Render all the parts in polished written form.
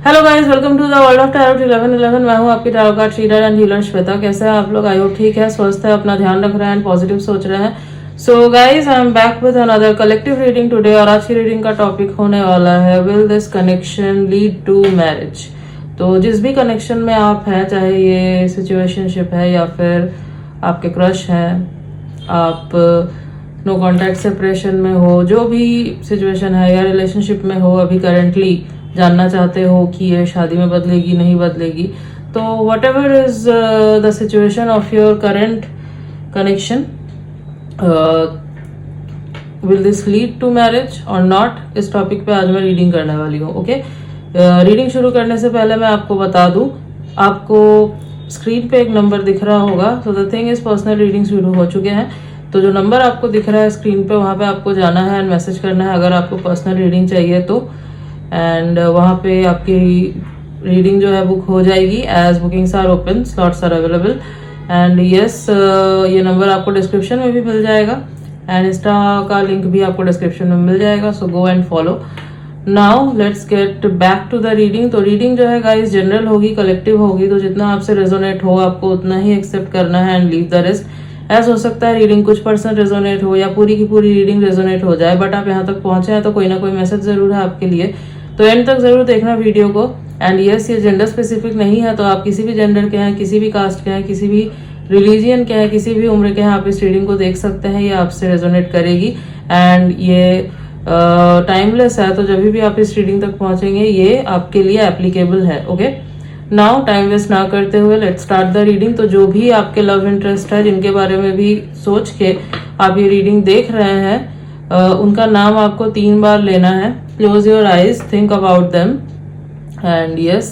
Hello guys, welcome to the world of tarot 1111। मैं हूं आपकी tarot card reader and healer Shweta. कैसे हैं आप लोग? आई होप ठीक है, स्वस्थ है, अपना ध्यान रख रहे हैं एंड पॉजिटिव सोच रहे हैं। So guys, I am back with another collective reading today. और आज की रीडिंग का टॉपिक होने वाला है will this connection lead to marriage. तो जिस भी कनेक्शन में आप हैं, चाहे ये सिचुएशनशिप है या फिर आपके क्रश हैं, आप नो कॉन्टैक्ट सेपरेशन में हो, जो भी सिचुएशन है या रिलेशनशिप में हो, अभी करेंटली जानना चाहते हो कि ये शादी में बदलेगी नहीं बदलेगी, तो whatever is the situation of your current connection, will this lead to marriage और नॉट, इस टॉपिक पे आज मैं रीडिंग करने वाली हूँ। ओके, रीडिंग शुरू करने से पहले मैं आपको बता दूं, आपको स्क्रीन पे एक नंबर दिख रहा होगा। So the thing is, personal reading शुरू हो चुके हैं, तो जो नंबर आपको दिख रहा है स्क्रीन पे, वहाँ पे आपको जाना है एंड मैसेज करना है अगर आपको पर्सनल रीडिंग चाहिए तो। एंड वहाँ पे आपकी रीडिंग जो है बुक हो जाएगी as bookings are open, slots are available. And yes, ये नंबर आपको डिस्क्रिप्शन में भी मिल जाएगा एंड इंस्टा का लिंक भी आपको डिस्क्रिप्शन में मिल जाएगा। So go and follow. Now let's get back to the reading. तो रीडिंग जो है गाइस जनरल होगी, कलेक्टिव होगी, तो जितना आपसे रेजोनेट हो आपको उतना ही एक्सेप्ट करना है एंड लीव द रेस्ट। ऐसा हो सकता है रीडिंग कुछ % रेजोनेट हो या पूरी की पूरी रीडिंग रेजोनेट हो जाए, बट आप यहाँ तक पहुंचे हैं तो कोई ना कोई मैसेज जरूर है आपके लिए, तो एंड तक जरूर देखना वीडियो को। एंड यस, ये जेंडर स्पेसिफिक नहीं है, तो आप किसी भी जेंडर के हैं, किसी भी कास्ट के हैं, किसी भी रिलीजियन के हैं, किसी भी उम्र के हैं, आप इस रीडिंग को देख सकते हैं, ये आपसे रेजोनेट करेगी। एंड ये टाइमलेस है, तो जब भी आप इस रीडिंग तक पहुंचेंगे ये आपके लिए एप्लीकेबल है। ओके, नाउ टाइम वेस्ट ना करते हुए लेट्स स्टार्ट द रीडिंग। तो जो भी आपके लव इंटरेस्ट है, जिनके बारे में भी सोच के आप ये रीडिंग देख रहे हैं, उनका नाम आपको 3 बार लेना है। Close your eyes, think about them and yes,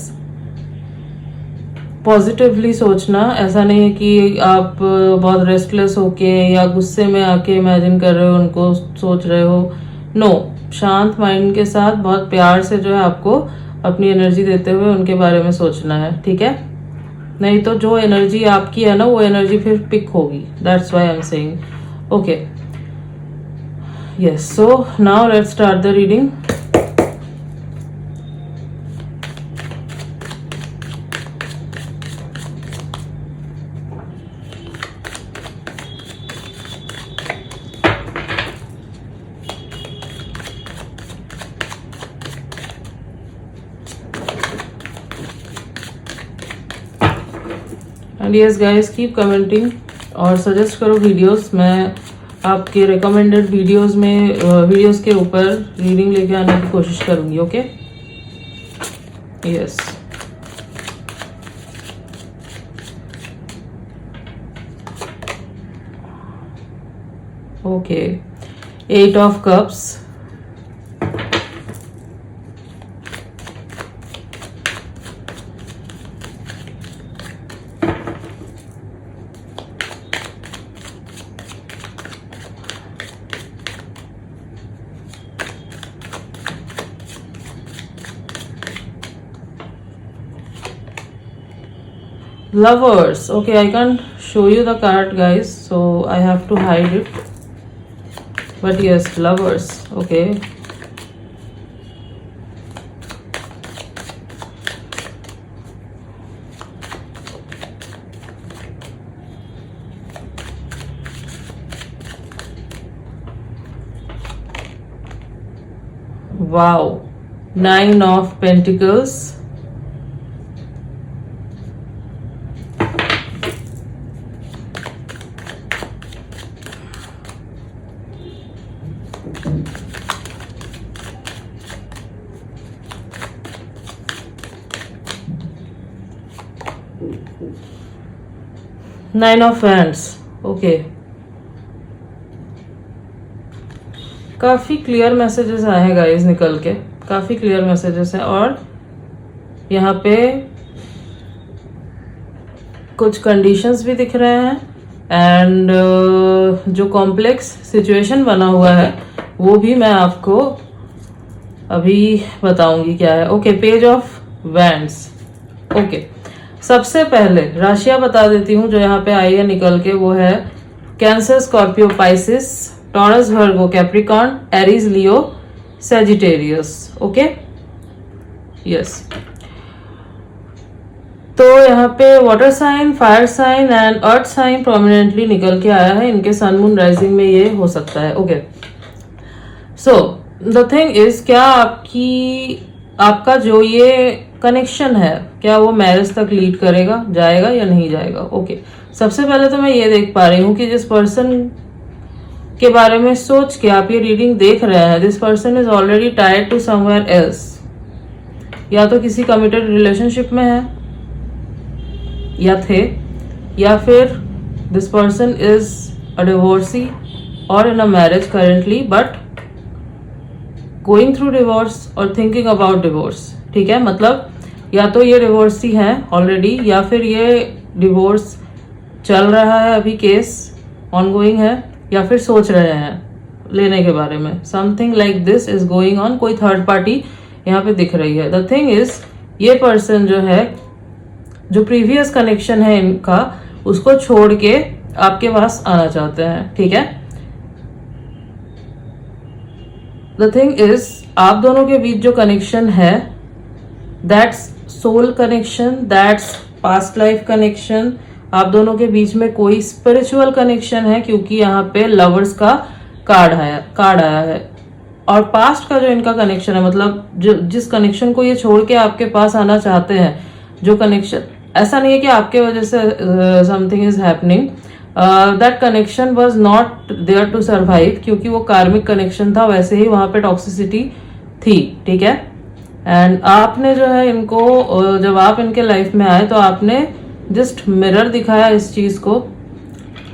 positively सोचना। ऐसा नहीं है कि आप बहुत रेस्टलेस होके या गुस्से में आके इमेजिन कर रहे हो, उनको सोच रहे हो। नो, शांत माइंड के साथ बहुत प्यार से जो है आपको अपनी एनर्जी देते हुए उनके बारे में सोचना है, ठीक है? नहीं तो जो एनर्जी आपकी है ना, वो एनर्जी फिर पिक होगी। That's why I am saying. Okay, yes, so now let's start the reading. And yes guys, keep commenting और सजेस्ट करो वीडियोस। मैं आपके रिकमेंडेड वीडियोस में वीडियोस के ऊपर रीडिंग लेके आने की कोशिश करूंगी। Okay, yes, okay, 8 of cups, lovers. Okay, I can't show you the card guys, so I have to hide it, but yes, lovers. Okay, wow, 9 of Pentacles, nine of hands. Okay, काफी clear messages आए हैं guys निकल के, काफी clear messages हैं। और यहाँ पे कुछ कंडीशंस भी दिख रहे हैं एंड जो कॉम्प्लेक्स सिचुएशन बना हुआ है वो भी मैं आपको अभी बताऊंगी क्या है। Okay, page of wands. Okay, सबसे पहले राशियां बता देती हूँ जो यहाँ पे आई है निकल के, वो है Cancer, Scorpio, Pisces, Taurus, Virgo, Capricorn, Aries, Leo, Sagittarius. Okay, yes, तो यहाँ पे water sign, fire sign and earth sign prominently निकल के आया है। इनके सन मून राइजिंग में ये हो सकता है। Okay, so the thing is, क्या आपका जो ये कनेक्शन है, क्या वो मैरिज तक लीड करेगा, जाएगा या नहीं जाएगा? ओके, सबसे पहले तो मैं ये देख पा रही हूँ कि जिस पर्सन के बारे में सोच के आप ये रीडिंग देख रहे हैं, this person is already tied to somewhere else. या तो किसी कमिटेड रिलेशनशिप में है या थे, या फिर this person is a divorcee और in a marriage currently but going through divorce और थिंकिंग अबाउट डिवोर्स। ठीक है, मतलब या तो ये डिवोर्सी है ऑलरेडी, या फिर ये डिवोर्स चल रहा है, अभी केस ऑनगोइंग है, या फिर सोच रहे हैं लेने के बारे में। Something like this is going on. कोई थर्ड पार्टी यहाँ पे दिख रही है। द थिंग इज, ये पर्सन जो है, जो प्रीवियस कनेक्शन है इनका, उसको छोड़ के आपके पास आना चाहते हैं। ठीक है, द थिंग इज, आप दोनों के बीच जो कनेक्शन है, that's soul connection, that's past life connection. आप दोनों के बीच में कोई स्पिरिचुअल कनेक्शन है, क्योंकि यहाँ पे लवर्स का कार्ड आया है। और पास्ट का जो इनका कनेक्शन है, मतलब जिस कनेक्शन को ये छोड़ के आपके पास आना चाहते हैं, जो कनेक्शन, ऐसा नहीं है कि आपके वजह से something is happening, that connection was not there to survive, क्योंकि वो कार्मिक कनेक्शन था, वैसे ही वहां पे टॉक्सिसिटी थी। ठीक है, एंड आपने जो है इनको, जब आप इनके लाइफ में आए तो आपने जस्ट मिरर दिखाया इस चीज को,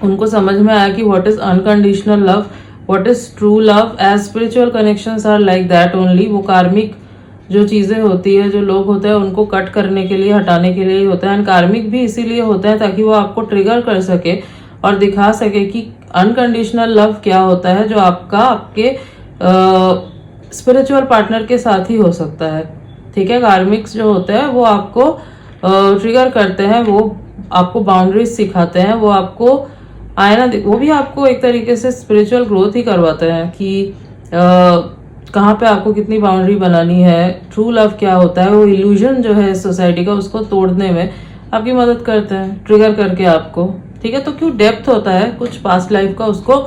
उनको समझ में आया कि what is unconditional love, what is true love, as spiritual connections are like that only. वो कार्मिक जो चीजें होती है, जो लोग होते हैं, उनको कट करने के लिए, हटाने के लिए ही होता है। एंड कार्मिक भी इसीलिए होता है ताकि वो आपको ट्रिगर कर सके और दिखा सके कि अनकंडीशनल लव क्या होता है, जो आपके स्पिरिचुअल पार्टनर के साथ ही हो सकता है। ठीक है, कार्मिक्स जो होते हैं वो आपको ट्रिगर करते हैं, वो आपको बाउंड्रीज सिखाते हैं, वो आपको आईना, वो भी आपको एक तरीके से स्पिरिचुअल ग्रोथ ही करवाते हैं कि कहाँ पे आपको कितनी बाउंड्री बनानी है, ट्रू लव क्या होता है। वो इल्यूजन जो है सोसाइटी का, उसको तोड़ने में आपकी मदद करते हैं, ट्रिगर करके आपको। ठीक है, तो क्यों डेप्थ होता है कुछ पास्ट लाइफ का, उसको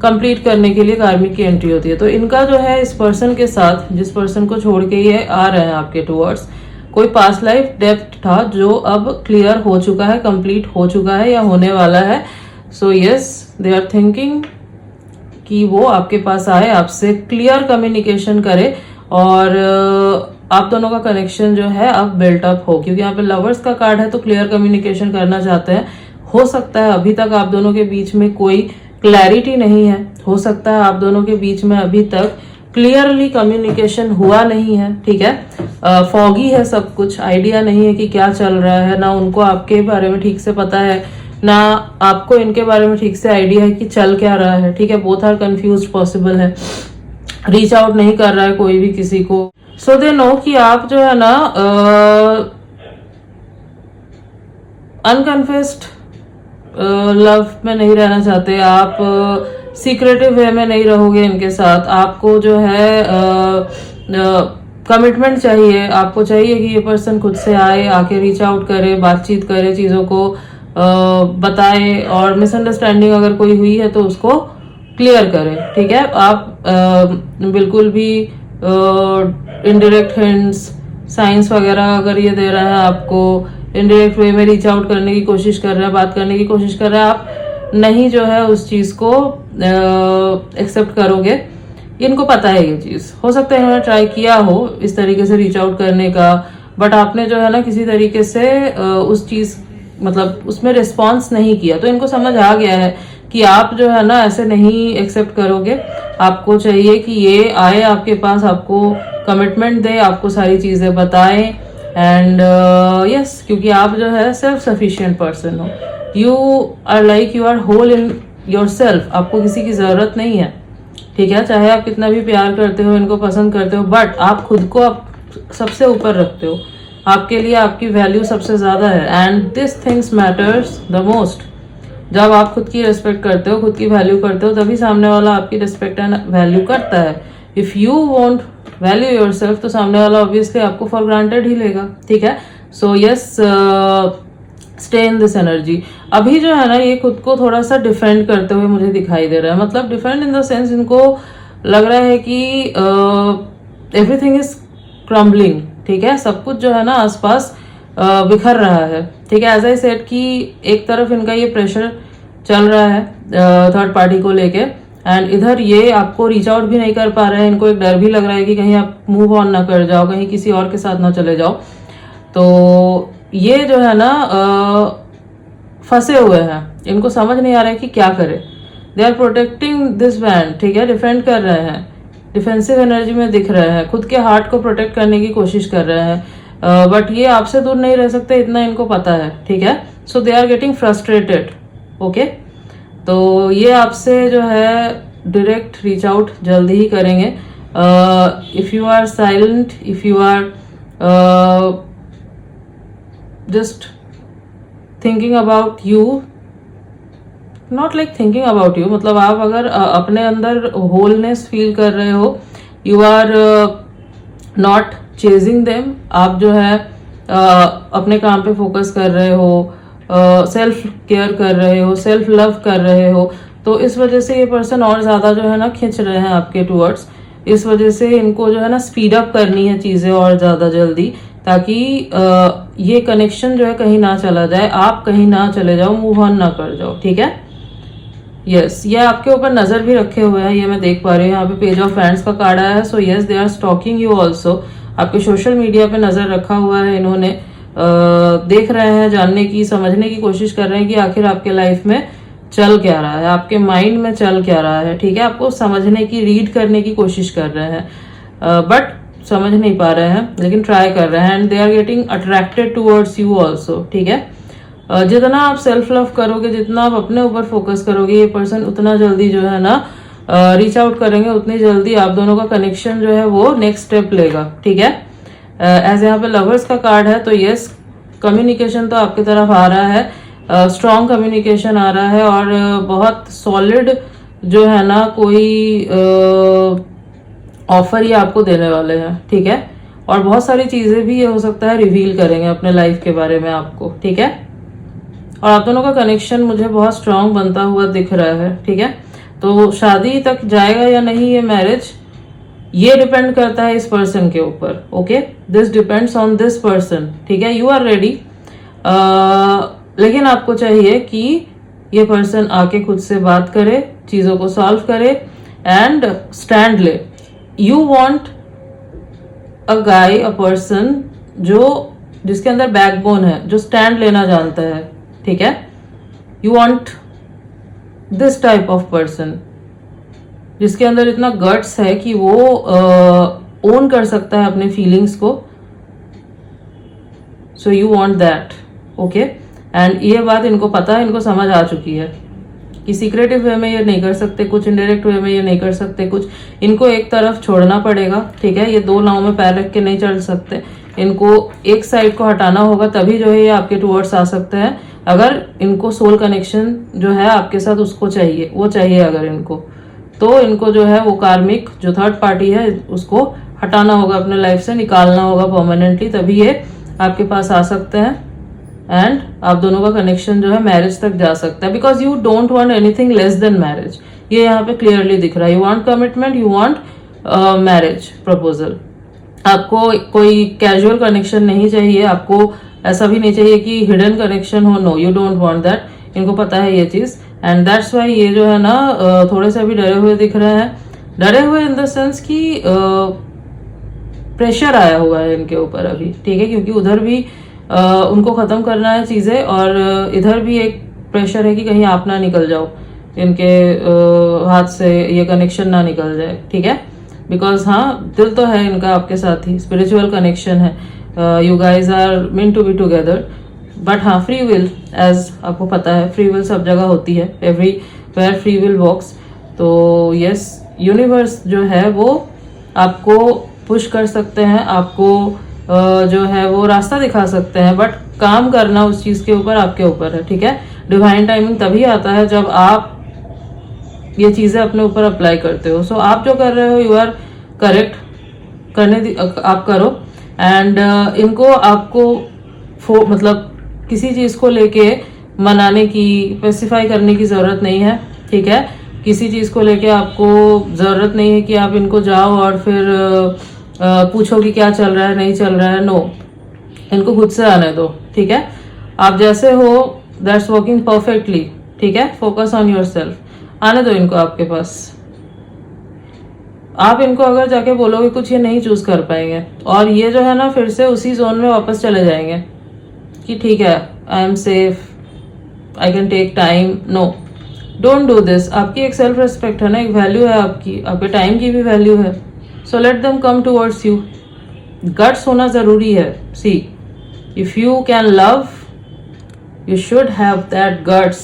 कंप्लीट करने के लिए कार्मिक की एंट्री होती है। तो इनका जो है इस पर्सन के साथ, जिस पर्सन को छोड़ के ये आ रहे हैं आपके टूवर्ड्स, कोई पास्ट लाइफ डेप्थ था जो अब क्लियर हो चुका है, कंप्लीट हो चुका है या होने वाला है। So yes, they are thinking कि वो आपके पास आए, आपसे क्लियर कम्युनिकेशन करे और आप दोनों का कनेक्शन जो है अब बिल्टअप हो, क्योंकि यहाँ पे लवर्स का कार्ड है तो क्लियर कम्युनिकेशन करना चाहते हैं। हो सकता है अभी तक आप दोनों के बीच में कोई क्लैरिटी नहीं है, हो सकता है आप दोनों के बीच में अभी तक क्लियरली कम्युनिकेशन हुआ नहीं है। ठीक है, फॉगी है सब कुछ, आइडिया नहीं है कि क्या चल रहा है, ना उनको आपके बारे में ठीक से पता है, ना आपको इनके बारे में ठीक से आइडिया है कि चल क्या रहा है। ठीक है, बोथ आर कंफ्यूज पॉसिबल है, रीच आउट नहीं कर रहा है कोई भी किसी को। सो दे नो कि आप जो है ना अनकन्फेस्ड लव में नहीं रहना चाहते, आप सीक्रेटिव वे में नहीं रहोगे इनके साथ। आपको जो है कमिटमेंट चाहिए, आपको चाहिए कि ये पर्सन खुद से आए, आके रीच आउट करे, बातचीत करे, चीज़ों को बताए, और मिसअंडरस्टैंडिंग अगर कोई हुई है तो उसको क्लियर करे। ठीक है, आप बिल्कुल भी इनडायरेक्ट हिंट्स, साइंस वगैरह अगर ये दे रहे हैं आपको, इनडायरेक्ट वे में रीच आउट करने की कोशिश कर रहे हैं, बात करने की कोशिश कर रहे हैं, आप नहीं जो है उस चीज़ को एक्सेप्ट करोगे। इनको पता है ये चीज़, हो सकता है इन्होंने ट्राई किया हो इस तरीके से रीच आउट करने का, बट आपने जो है ना किसी तरीके से उस चीज़, मतलब उसमें रिस्पॉन्स नहीं किया। तो इनको समझ आ गया है कि आप जो है ना ऐसे नहीं एक्सेप्ट करोगे, आपको चाहिए कि ये आए आपके पास, आपको कमिटमेंट दे, आपको सारी चीज़ें बताए। एंड यस, क्योंकि आप जो है सेल्फ सफिशिएंट पर्सन हो, you are like you are whole in your self, आपको किसी की ज़रूरत नहीं है। ठीक है, चाहे आप कितना भी प्यार करते हो, इनको पसंद करते हो, बट आप खुद को आप सबसे ऊपर रखते हो, आपके लिए आपकी वैल्यू सबसे ज़्यादा है। And this things matters the most. जब आप खुद की रिस्पेक्ट करते हो, खुद की वैल्यू करते हो, तभी सामने वाला आपकी रिस्पेक्ट एंड वैल्यू करता है। If you want value your self, तो सामने वाला ऑब्वियसली आपको फॉर ग्रांटेड ही लेगा। ठीक है, so yes, stay in this energy. अभी जो है ना ये खुद को थोड़ा सा डिफेंड करते हुए मुझे दिखाई दे रहा है, मतलब डिफेंड इन द सेंस इनको लग रहा है कि एवरीथिंग इज क्रम्बलिंग, ठीक है, सब कुछ जो है ना आसपास बिखर रहा है, ठीक है। एज आई सेड कि एक तरफ इनका ये प्रेशर चल रहा है थर्ड पार्टी को लेके, एंड इधर ये आपको रीच आउट भी नहीं कर पा रहे हैं, इनको एक डर भी लग रहा है कि कहीं आप मूव ऑन ना कर जाओ, कहीं किसी और के साथ ना चले जाओ। तो ये जो है ना फंसे हुए हैं, इनको समझ नहीं आ रहा है कि क्या करें। They are protecting this band, ठीक है, डिफेंड कर रहे हैं, डिफेंसिव एनर्जी में दिख रहे हैं, खुद के हार्ट को प्रोटेक्ट करने की कोशिश कर रहे हैं, बट ये आपसे दूर नहीं रह सकते, इतना इनको पता है, ठीक है। So they are getting frustrated, okay. तो ये आपसे जो है डायरेक्ट रीच आउट जल्दी ही करेंगे। If you are silent, if you are just thinking about you, not like thinking about you, मतलब आप अगर अपने अंदर होलनेस फील कर रहे हो, you are not chasing them, आप जो है अपने काम पे फोकस कर रहे हो, सेल्फ केयर कर रहे हो, सेल्फ लव कर रहे हो, तो इस वजह से ये पर्सन और ज्यादा जो है ना खींच रहे हैं आपके टूवर्ड्स। इस वजह से इनको जो है ना स्पीड अप करनी है चीजें और ज्यादा जल्दी, ताकि ये कनेक्शन जो है कहीं ना चला जाए, आप कहीं ना चले जाओ, मूव ऑन ना कर जाओ, ठीक है। यस, ये आपके ऊपर नजर भी रखे हुए हैं, ये मैं देख पा रही हूँ। यहाँ पे पेज ऑफ फ्रेंड्स का कार्ड आया है, so yes they are stalking you also. आपके सोशल मीडिया पे नजर रखा हुआ है इन्होंने, देख रहे हैं, जानने की, समझने की कोशिश कर रहे हैं कि आखिर आपके लाइफ में चल क्या रहा है, आपके माइंड में चल क्या रहा है, ठीक है। आपको समझने की, रीड करने की कोशिश कर रहे हैं, बट समझ नहीं पा रहे हैं, लेकिन ट्राई कर रहे हैं, and they are getting attracted towards you also, ठीक है। जितना आप सेल्फ लव करोगे, जितना आप अपने ऊपर फोकस करोगे, ये पर्सन उतना जल्दी जो है ना रीच आउट करेंगे, उतनी जल्दी आप दोनों का कनेक्शन जो है वो नेक्स्ट स्टेप लेगा, ठीक है। एज यहाँ पे लवर्स का कार्ड है, तो यस, कम्युनिकेशन तो आपकी तरफ आ रहा है, स्ट्रॉन्ग कम्युनिकेशन आ रहा है, और बहुत सॉलिड जो है ना कोई ऑफर ये आपको देने वाले हैं, ठीक है। और बहुत सारी चीजें भी ये हो सकता है रिवील करेंगे अपने लाइफ के बारे में आपको, ठीक है। और आप दोनों का कनेक्शन मुझे बहुत स्ट्रांग बनता हुआ दिख रहा है, ठीक है। तो शादी तक जाएगा या नहीं ये मैरिज, ये डिपेंड करता है इस पर्सन के ऊपर, okay. This depends on this person, ठीक है। यू आर रेडी, लेकिन आपको चाहिए कि ये पर्सन आके खुद से बात करे, चीजों को सॉल्व करे एंड स्टैंड ले। You want a guy, a person जिसके अंदर बैकबोन है, जो स्टैंड लेना जानता है, ठीक है। You want this type of person जिसके अंदर इतना गट्स है कि वो ओन कर सकता है अपने फीलिंग्स को। So you want that, okay. And ये बात इनको पता है, इनको समझ आ चुकी है कि सीक्रेटिव वे में ये नहीं कर सकते कुछ, इनडायरेक्ट वे में ये नहीं कर सकते कुछ, इनको एक तरफ छोड़ना पड़ेगा, ठीक है। ये दो नाव में पैर रख के नहीं चल सकते, इनको एक साइड को हटाना होगा, तभी जो है ये आपके टूवर्ड्स आ सकते हैं। अगर इनको सोल कनेक्शन जो है आपके साथ उसको चाहिए, वो चाहिए अगर इनको, तो इनको जो है वो कार्मिक जो थर्ड पार्टी है उसको हटाना होगा अपने लाइफ से, निकालना होगा परमानेंटली, तभी ये आपके पास आ सकते हैं एंड आप दोनों का कनेक्शन जो है मैरिज तक जा सकता है। Because you don't want anything less than marriage, ये यहाँ पे क्लियरली दिख रहा है। You want commitment, you want marriage proposal. आपको कोई कैजुअल कनेक्शन नहीं चाहिए, आपको ऐसा भी नहीं चाहिए कि हिडन कनेक्शन हो, no, you don't want that. इनको पता है ये चीज, एंड दैट्स वाई ये जो है ना थोड़े से अभी डरे हुए दिख रहे हैं। डरे हुए इन द सेंस कि प्रेशर आया हुआ है इनके ऊपर अभी, ठीक है, क्योंकि उधर भी उनको खत्म करना है चीजें, और इधर भी एक प्रेशर है कि कहीं आप ना निकल जाओ, इनके हाथ से ये कनेक्शन ना निकल जाए, ठीक है। बिकॉज हाँ, दिल तो है इनका आपके साथ ही, स्पिरिचुअल कनेक्शन है, you guys are meant to be together. But हाँ, फ्री विल, एज आपको पता है फ्री विल सब जगह होती है, everywhere free will works. तो यस, यूनिवर्स जो है वो आपको पुश कर सकते हैं, आपको जो है वो रास्ता दिखा सकते हैं, बट काम करना उस चीज के ऊपर आपके ऊपर है, ठीक है। डिवाइन टाइमिंग तभी आता है जब आप ये चीजें अपने ऊपर अप्लाई करते हो। सो आप जो कर रहे हो, यू आर करेक्ट, आप करो, एंड इनको आपको मतलब किसी चीज़ को लेके मनाने की, स्पेसिफाई करने की ज़रूरत नहीं है, ठीक है। किसी चीज़ को लेके आपको ज़रूरत नहीं है कि आप इनको जाओ और फिर पूछो कि क्या चल रहा है, नहीं चल रहा है। नो, इनको खुद से आने दो, ठीक है। आप जैसे हो दैट्स वर्किंग परफेक्टली, ठीक है। फोकस ऑन योर सेल्फ, आने दो इनको आपके पास। आप इनको अगर जाके बोलोगे कुछ, ये नहीं चूज कर पाएंगे, और ये जो है ना फिर से उसी जोन में वापस चले जाएंगे कि ठीक है, I am safe, I can take time. No, don't do this. आपकी एक सेल्फ रिस्पेक्ट है ना, एक वैल्यू है आपकी, आपके टाइम की भी वैल्यू है। So let them come towards you. Guts होना जरूरी है। See, if you can love, you should have that guts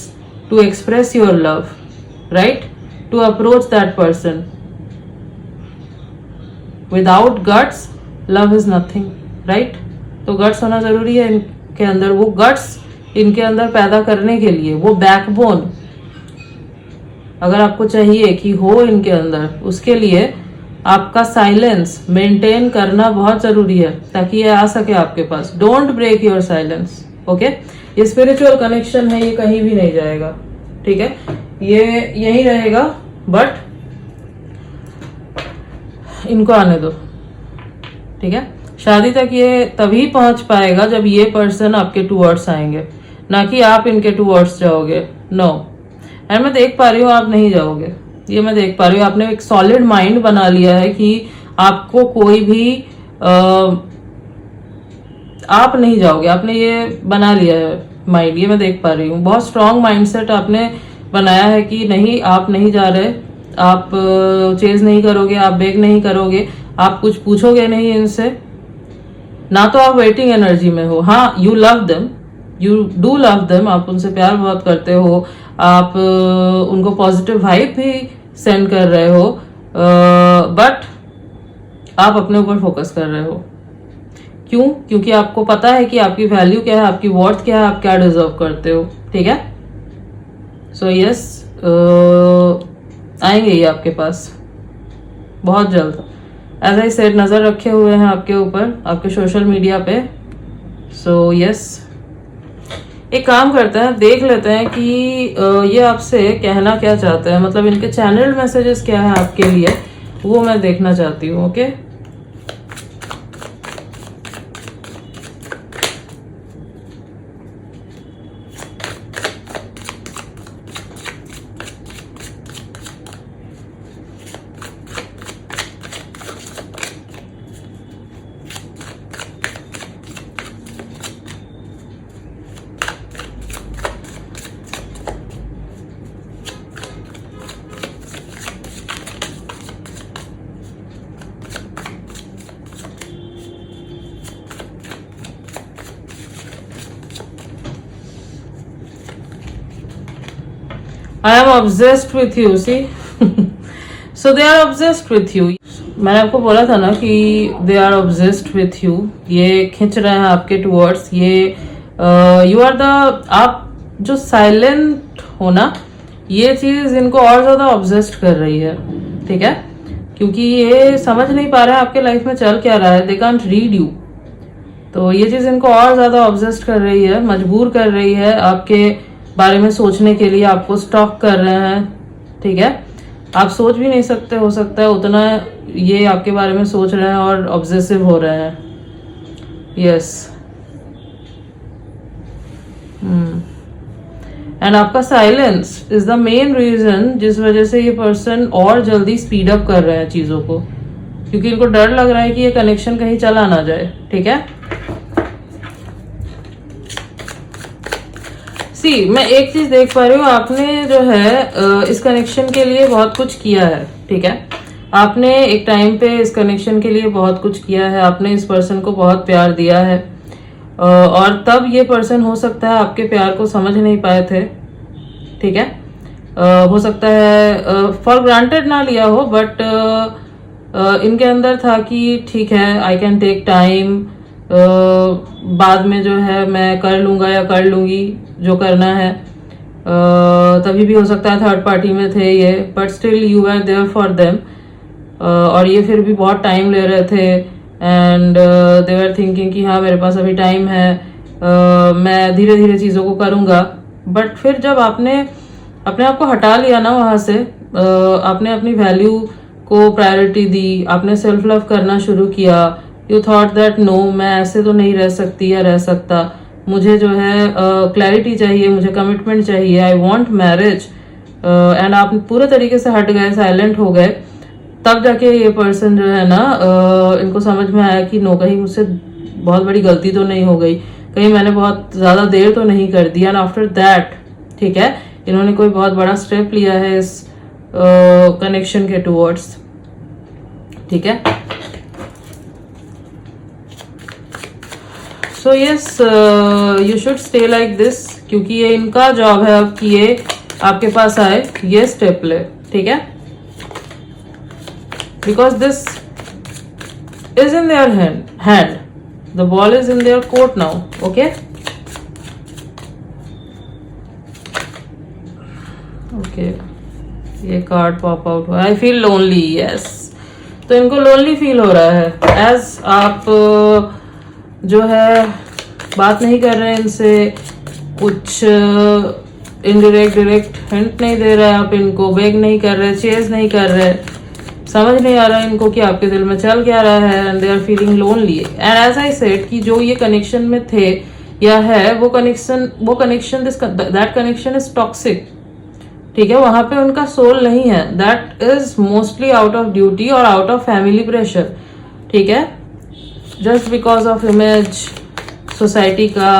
to express your love, right? To approach that person. Without guts, love is nothing, right? तो guts होना जरूरी है इनके अंदर। वो guts इनके अंदर पैदा करने के लिए, वो बैकबोन अगर आपको चाहिए कि हो इनके अंदर, उसके लिए आपका साइलेंस मेंटेन करना बहुत जरूरी है ताकि ये आ सके आपके पास। Don't break your silence, okay. ये स्पिरिचुअल कनेक्शन है, ये कहीं भी नहीं जाएगा, ठीक है। ये यही रहेगा, बट इनको आने दो, ठीक है। शादी तक ये तभी पहुंच पाएगा जब ये पर्सन आपके टूवर्ड्स आएंगे, ना कि आप इनके टूवर्ड्स जाओगे। नो, एंड मैं देख पा रही हूँ आप नहीं जाओगे, ये मैं देख पा रही हूँ। आपने एक सॉलिड माइंड बना लिया है कि आपको कोई भी आप नहीं जाओगे, आपने ये बना लिया है माइंड, ये मैं देख पा रही हूँ। बहुत स्ट्रांग माइंडसेट आपने बनाया है कि नहीं, आप नहीं जा रहे, आप चेज नहीं करोगे, आप बेग नहीं करोगे, आप कुछ पूछोगे नहीं इनसे ना। तो आप वेटिंग एनर्जी में हो। हाँ, you love them, you do love them, आप उनसे प्यार बहुत करते हो, आप उनको पॉजिटिव वाइब भी सेंड कर रहे हो, बट आप अपने ऊपर फोकस कर रहे हो। क्यों? क्योंकि आपको पता है कि आपकी वैल्यू क्या है, आपकी वर्थ क्या है, आप क्या डिजर्व करते हो, ठीक है। सो यस, आएंगे ये आपके पास बहुत जल्द। एज आई सेड, नजर रखे हुए हैं आपके ऊपर, आपके सोशल मीडिया पे। सो यस, एक काम करते हैं, देख लेते हैं कि ये आपसे कहना क्या चाहते हैं, मतलब इनके चैनल मैसेजेस क्या है आपके लिए, वो मैं देखना चाहती हूँ, okay. I am obsessed with you, see? So they are obsessed with you. मैंने आपको बोला था ना कि they are obsessed with you. ये खींच रहे हैं आपके towards, ये you are the, आप जो साइलेंट हो ना, ये चीज इनको और ज्यादा ऑब्जेस्ट कर रही है, ठीक है। क्योंकि ये समझ नहीं पा रहे हैं आपके लाइफ में चल क्या रहा है, दे कांट रीड यू। तो ये चीज इनको और ज्यादा ऑब्जेस्ट कर रही है, मजबूर कर रही है आपके बारे में सोचने के लिए, आपको स्टॉक कर रहे हैं, ठीक है। आप सोच भी नहीं सकते, हो सकता है उतना ये आपके बारे में सोच रहे हैं और ऑब्सेसिव हो रहे हैं। यस, एंड आपका silence is the main reason जिस वजह से ये पर्सन और जल्दी स्पीड अप कर रहे हैं चीजों को, क्योंकि इनको डर लग रहा है कि ये कनेक्शन कहीं चला ना जाए, ठीक है। सी, मैं एक चीज देख पा रही हूँ, आपने जो है इस कनेक्शन के लिए बहुत कुछ किया है, ठीक है। आपने एक टाइम पे इस कनेक्शन के लिए बहुत कुछ किया है, आपने इस पर्सन को बहुत प्यार दिया है, और तब ये पर्सन हो सकता है आपके प्यार को समझ नहीं पाए थे, ठीक है। हो सकता है फॉर ग्रांटेड ना लिया हो, बट इनके अंदर था कि ठीक है, आई कैन टेक टाइम, बाद में जो है मैं कर लूंगा या कर लूंगी जो करना है। तभी भी हो सकता है थर्ड पार्टी में थे ये, but still you are there for them, और ये फिर भी बहुत टाइम ले रहे थे, एंड दे वर थिंकिंग कि हाँ मेरे पास अभी टाइम है, मैं धीरे धीरे चीज़ों को करूँगा। बट फिर जब आपने अपने आप को हटा लिया ना वहाँ से, आपने अपनी वैल्यू को प्रायोरिटी दी, आपने सेल्फ लव करना शुरू किया, यू थॉट दैट नो मैं ऐसे तो नहीं रह सकती या रह सकता, मुझे जो है क्लैरिटी चाहिए, मुझे कमिटमेंट चाहिए, आई वॉन्ट मैरिज, एंड आप पूरे तरीके से हट गए, साइलेंट हो गए, तब जाके ये पर्सन जो है ना इनको समझ में आया कि नो, कहीं मुझसे बहुत बड़ी गलती तो नहीं हो गई, कहीं मैंने बहुत ज़्यादा देर तो नहीं कर दी। एंड आफ्टर दैट, ठीक है, इन्होंने कोई बहुत बड़ा स्टेप लिया है इस कनेक्शन के टूवर्ड्स, ठीक है। So yes, you should stay like this, क्योंकि ये इनका जॉब है अब कि ये आपके पास आए, ये स्टेप ले, ठीक है, because this is in their hand, the ball is in their court now, okay. Okay, ये कार्ड पॉप आउट हुआ, आई फील लोनली, यस, तो इनको लोनली फील हो रहा है, एज आप जो है बात नहीं कर रहे हैं इनसे, कुछ इनडायरेक्ट डायरेक्ट हिंट नहीं दे रहे आप इनको, बेग नहीं कर रहे, चेज नहीं कर रहे, समझ नहीं आ रहा है इनको कि आपके दिल में चल क्या रहा है, and they are feeling lonely. And as I said कि जो ये कनेक्शन में थे या है, वो connection that connection is toxic, ठीक है, वहां पे उनका सोल नहीं है, that is mostly out of duty और आउट ऑफ फैमिली प्रेशर, ठीक है, just because of image, society का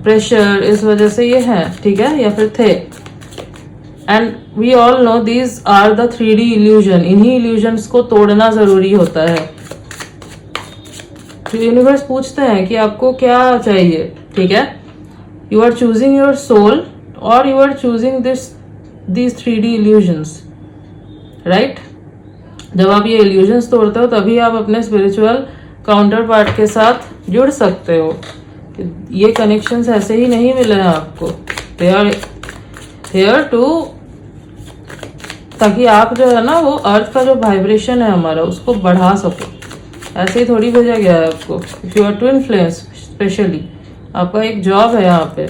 प्रेशर, इस वजह से ये है, ठीक है, या फिर थे। And we all know these are the 3D illusion, इन्हीं इल्यूजन्स को तोड़ना जरूरी होता है। तो यूनिवर्स पूछते हैं कि आपको क्या चाहिए, ठीक है, you are choosing your soul और you are choosing these 3D illusions, right. जब आप ये illusions तोड़ते हो तभी आप अपने स्पिरिचुअल काउंटर पार्ट के साथ जुड़ सकते हो। ये कनेक्शंस ऐसे ही नहीं मिले हैं आपको, दे आर हेयर टू, ताकि आप जो है ना वो अर्थ का जो वाइब्रेशन है हमारा उसको बढ़ा सको, ऐसे ही थोड़ी भेजा गया है आपको। If you are twin flames specially, आपका एक जॉब है यहाँ पे,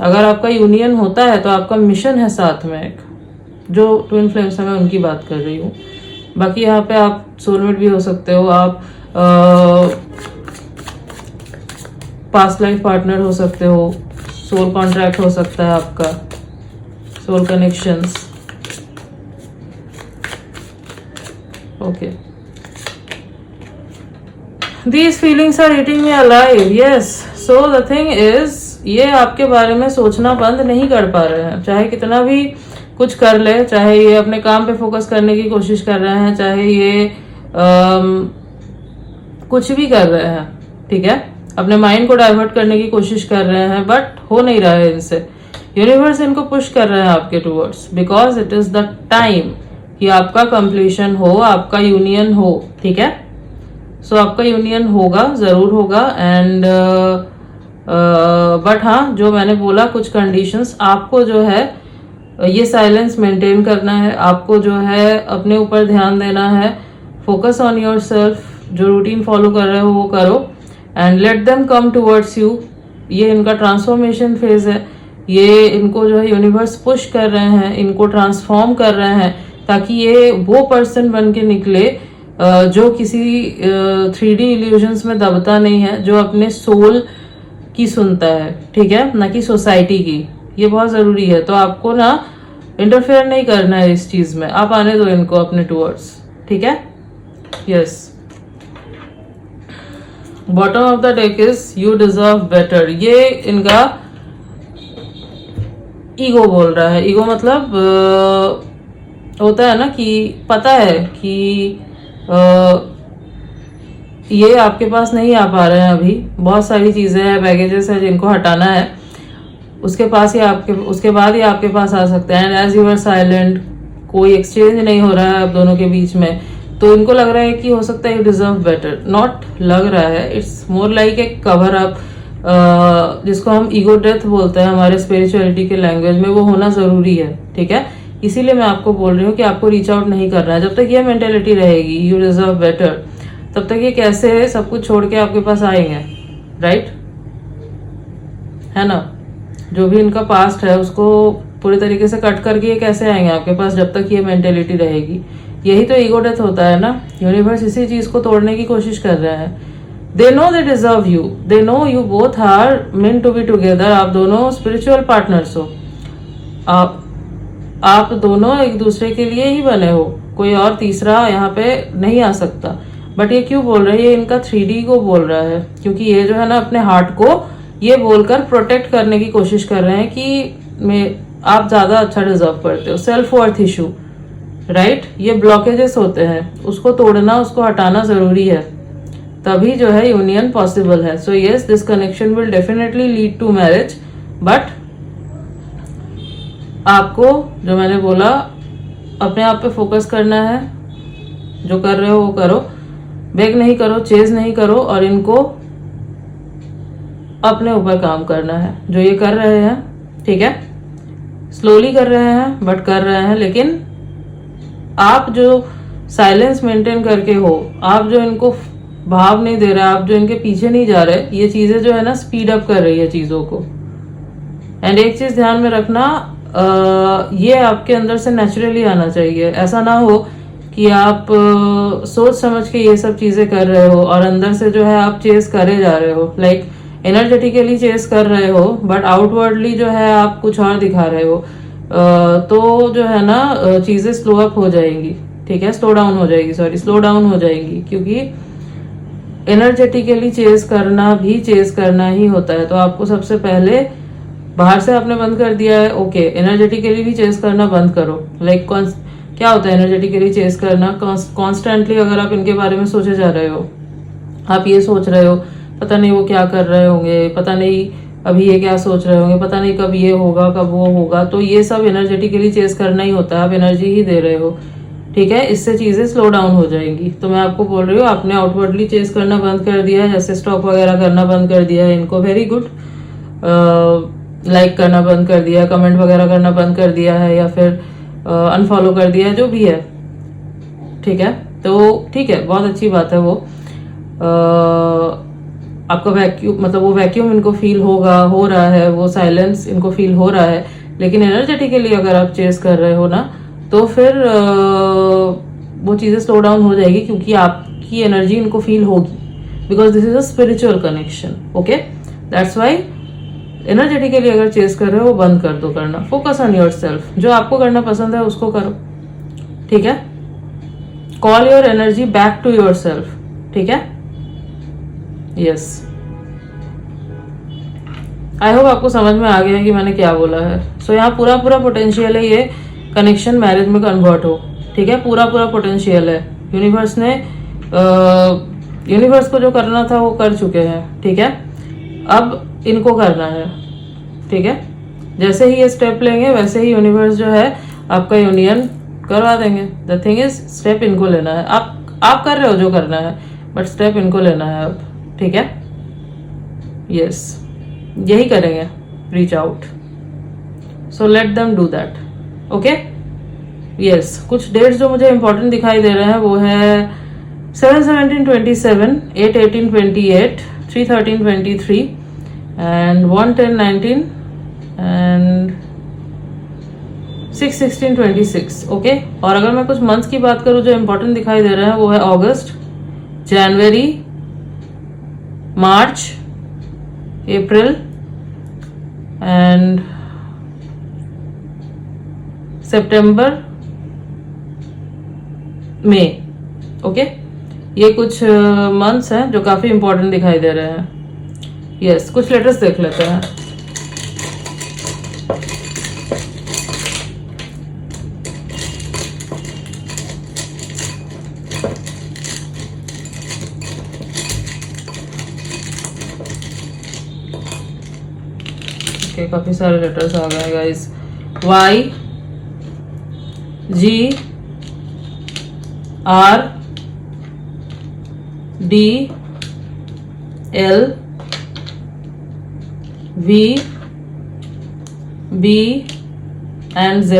अगर आपका यूनियन होता है तो आपका मिशन है साथ में एक, जो ट्विन फ्लेम्स है मैं उनकी बात कर रही हूँ। बाकी यहाँ पे आप सोलमेट भी हो सकते हो, आप पास्ट लाइफ पार्टनर हो सकते हो, सोल कॉन्ट्रैक्ट हो सकता है आपका, soul connections, okay. These feelings are eating me alive, yes. So the thing is, ये आपके बारे में सोचना बंद नहीं कर पा रहे हैं, चाहे कितना भी कुछ कर ले, चाहे ये अपने काम पे फोकस करने की कोशिश कर रहे हैं, चाहे ये कुछ भी कर रहे हैं, ठीक है, अपने माइंड को डाइवर्ट करने की कोशिश कर रहे हैं, बट हो नहीं रहा है इनसे। यूनिवर्स इनको पुश कर रहे हैं आपके towards, because it is the time कि आपका कंप्लीशन हो, आपका यूनियन हो, ठीक है। सो आपका यूनियन होगा, जरूर होगा, एंड बट हाँ, जो मैंने बोला कुछ कंडीशंस, आपको जो है ये साइलेंस मेंटेन करना है, आपको जो है अपने ऊपर ध्यान देना है, फोकस ऑन योर सेल्फ, जो रूटीन फॉलो कर रहे हो वो करो, and let them come towards you. ये इनका ट्रांसफॉर्मेशन फेज है, ये इनको जो है यूनिवर्स पुश कर रहे हैं, इनको ट्रांसफॉर्म कर रहे हैं, ताकि ये वो पर्सन बन के निकले जो किसी 3D इल्यूजन्स में दबता नहीं है, जो अपने सोल की सुनता है, ठीक है, ना कि सोसाइटी की। ये बहुत जरूरी है, तो आपको ना इंटरफेयर नहीं करना है इस चीज में, आप आने दो इनको अपने टूवर्ड्स, ठीक है। Yes, bottom of the deck is you deserve better. ये इनका ईगो बोल रहा है। ईगो मतलब होता है ना कि पता है कि ये आपके पास नहीं आ पा रहे हैं अभी, बहुत सारी चीजें हैं, बैगेजेस है जिनको हटाना है, उसके बाद ही आपके पास आ सकते हैं। And as you are silent, कोई एक्सचेंज नहीं हो रहा है आप दोनों के बीच में, तो इनको लग रहा है कि हो सकता है यू डिजर्व बेटर। नॉट लग रहा है, it's more like A cover up, जिसको हम ईगो डेथ बोलते हैं हमारे स्पिरिचुअलिटी के लैंग्वेज में, वो होना जरूरी है, ठीक है। इसीलिए मैं आपको बोल रही हूँ कि आपको रीच आउट नहीं करना है। जब तक ये मेंटेलिटी रहेगी यू डिजर्व बेटर, तब तक ये कैसे सब कुछ छोड़ के आपके पास आएंगे, राइट, है ना। जो भी इनका पास्ट है उसको पूरी तरीके से कट करके ये कैसे आएंगे आपके पास जब तक ये मेंटेलिटी रहेगी। यही तो ईगो डेथ होता है ना। यूनिवर्स इसी चीज को तोड़ने की कोशिश कर रहे हैं। They know they deserve you, they know you both are meant to be together. आप दोनों स्पिरिचुअल पार्टनर्स हो, आप दोनों एक दूसरे के लिए ही बने हो, कोई और तीसरा यहाँ पे नहीं आ सकता। बट ये क्यों बोल रहे हैं, ये इनका 3D को बोल रहा है, क्योंकि ये जो है ना अपने हार्ट को ये बोलकर प्रोटेक्ट करने की कोशिश कर रहे हैं कि आप ज्यादा अच्छा डिजर्व करते हो। सेल्फ वर्थ इशू, राइट, ये ब्लॉकेजेस होते हैं, उसको तोड़ना, उसको हटाना जरूरी है, तभी जो है यूनियन पॉसिबल है। So yes, this connection will definitely lead to marriage, but आपको जो मैंने बोला अपने आप पे फोकस करना है। जो कर रहे हो वो करो, बेग नहीं करो, चेज नहीं करो, और इनको अपने ऊपर काम करना है जो ये कर रहे हैं, ठीक है। स्लोली कर रहे हैं बट कर रहे हैं, लेकिन आप जो साइलेंस मेंटेन करके हो, आप जो इनको भाव नहीं दे रहे, आप जो इनके पीछे नहीं जा रहे, ये चीजें जो है ना स्पीड अप कर रही है चीजों को। एंड एक चीज ध्यान में रखना, ये आपके अंदर से नेचुरली आना चाहिए। ऐसा ना हो कि आप सोच समझ के ये सब चीजें कर रहे हो और अंदर से जो है आप चेस करे जा रहे हो, लाइक एनर्जेटिकली चेस कर रहे हो बट आउटवर्डली जो है आप कुछ और दिखा रहे हो। तो जो है ना चीजें स्लो अप हो जाएंगी, ठीक है, स्लो डाउन हो जाएगी, सॉरी स्लो डाउन हो जाएंगी, क्योंकि एनर्जेटिकली चेस करना भी चेस करना ही होता है। तो आपको सबसे पहले बाहर से आपने बंद कर दिया है, ओके, एनर्जेटिकली भी चेस करना बंद करो। लाइक क्या होता है एनर्जेटिकली चेस करना? कॉन्स्टेंटली अगर आप इनके बारे में सोचे जा रहे हो, आप ये सोच रहे हो पता नहीं वो क्या कर रहे होंगे, पता नहीं अभी ये क्या सोच रहे होंगे, पता नहीं कब ये होगा कब वो होगा, तो ये सब एनर्जेटिकली चेस करना ही होता है, आप एनर्जी ही दे रहे हो, ठीक है। इससे चीजें स्लो डाउन हो जाएंगी। तो मैं आपको बोल रही हूँ आपने आउटवर्डली चेस करना बंद कर दिया है, जैसे स्टॉक वगैरह करना बंद कर दिया है इनको, वेरी गुड। लाइक करना बंद कर दिया है, कमेंट वगैरह करना बंद कर दिया है, या फिर अनफॉलो कर दिया है, जो भी है, ठीक है। तो ठीक है, बहुत अच्छी बात है वो। आपका वैक्यूम, मतलब वो वैक्यूम इनको फील होगा, हो रहा है, वो साइलेंस इनको फील हो रहा है, लेकिन एनर्जेटिकली अगर आप चेस कर रहे हो ना, तो फिर वो चीजें स्लो डाउन हो जाएगी, क्योंकि आपकी एनर्जी इनको फील होगी, because this is a spiritual connection, okay. That's why energetically अगर चेस कर रहे हो वो बंद कर दो करना, फोकस ऑन योर सेल्फ, जो आपको करना पसंद है उसको करो, ठीक है। Call your energy back to yourself, ठीक है। यस, आई होप आपको समझ में आ गया है कि मैंने क्या बोला है। सो यहाँ पूरा पूरा पोटेंशियल है ये कनेक्शन मैरिज में कन्वर्ट हो, ठीक है, पूरा पूरा पोटेंशियल है। यूनिवर्स ने यूनिवर्स को जो करना था वो कर चुके हैं, ठीक है। अब इनको करना है, ठीक है। जैसे ही ये स्टेप लेंगे वैसे ही यूनिवर्स जो है आपका यूनियन करवा देंगे। द थिंग इज स्टेप इनको लेना है। आप कर रहे हो जो करना है, बट स्टेप इनको लेना है अब, ठीक है। यस, यही करेंगे, reach out, so let them do that, okay. Yes, कुछ डेट्स जो मुझे इंपॉर्टेंट दिखाई दे रहे हैं वो है 7/17/27, 8/18/28, 3/13/23 and 1/10/19 and 6/16/26, ओके। और अगर मैं कुछ मंथ्स की बात करूं जो इंपॉर्टेंट दिखाई दे रहे हैं वो है अगस्त, जनवरी, मार्च, अप्रैल एंड सितंबर, मई, ओके। ये कुछ मंथ्स हैं जो काफी इंपॉर्टेंट दिखाई दे रहे हैं। यस, कुछ लेटर्स देख लेते हैं। ओके, काफी सारे लेटर्स आ गए guys. Y G R D L V B and Z।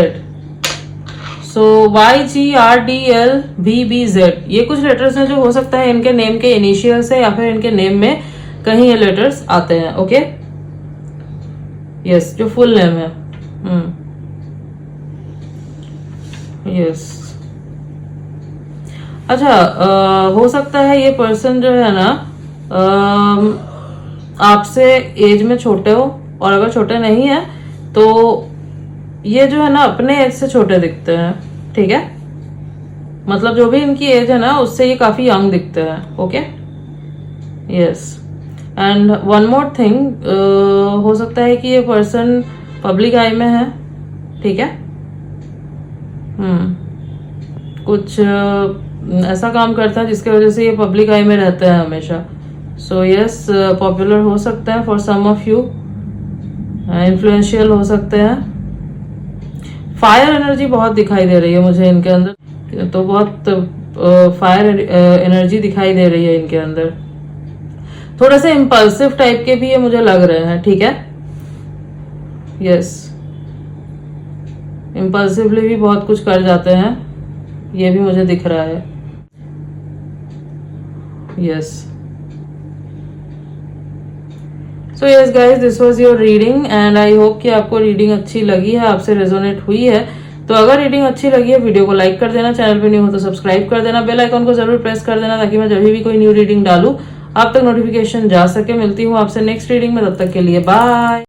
So Y G R D L V B Z, ये कुछ लेटर्स हैं जो हो सकता है इनके नेम के इनिशियल से या फिर इनके नेम में कहीं ये लेटर्स आते हैं। ओके, यस, जो फुल नेम है। यस, अच्छा, हो सकता है ये पर्सन जो है ना आपसे एज में छोटे हो, और अगर छोटे नहीं है तो ये जो है ना अपने एज से छोटे दिखते हैं। ठीक है, मतलब जो भी इनकी एज है ना उससे ये काफी यंग दिखते हैं। Okay, yes, and one more thing, हो सकता है कि ये पर्सन पब्लिक आई में है। ठीक है, कुछ ऐसा काम करता है जिसके वजह से ये पब्लिक आई में रहता है हमेशा। सो यस, पॉपुलर हो सकते हैं for some of you, influential हो सकते हैं। फायर एनर्जी बहुत दिखाई दे रही है मुझे इनके अंदर, तो बहुत फायर एनर्जी दिखाई दे रही है इनके अंदर। थोड़े से इम्पल्सिव टाइप के भी ये मुझे लग रहे हैं। ठीक है, यस, इम्पल्सिवली भी बहुत कुछ कर जाते हैं, ये भी मुझे दिख रहा है। Yes, so yes guys, this was your reading and I hope कि आपको रीडिंग अच्छी लगी है, आपसे रेजोनेट हुई है। तो अगर रीडिंग अच्छी लगी है, वीडियो को लाइक कर देना, चैनल पे न्यू हो तो सब्सक्राइब कर देना, बेल आइकन को जरूर प्रेस कर देना ताकि मैं जब भी कोई न्यू रीडिंग डालूं आप तक नोटिफिकेशन जा सके। मिलती हूँ आपसे नेक्स्ट रीडिंग में, तब तक के लिए बाय।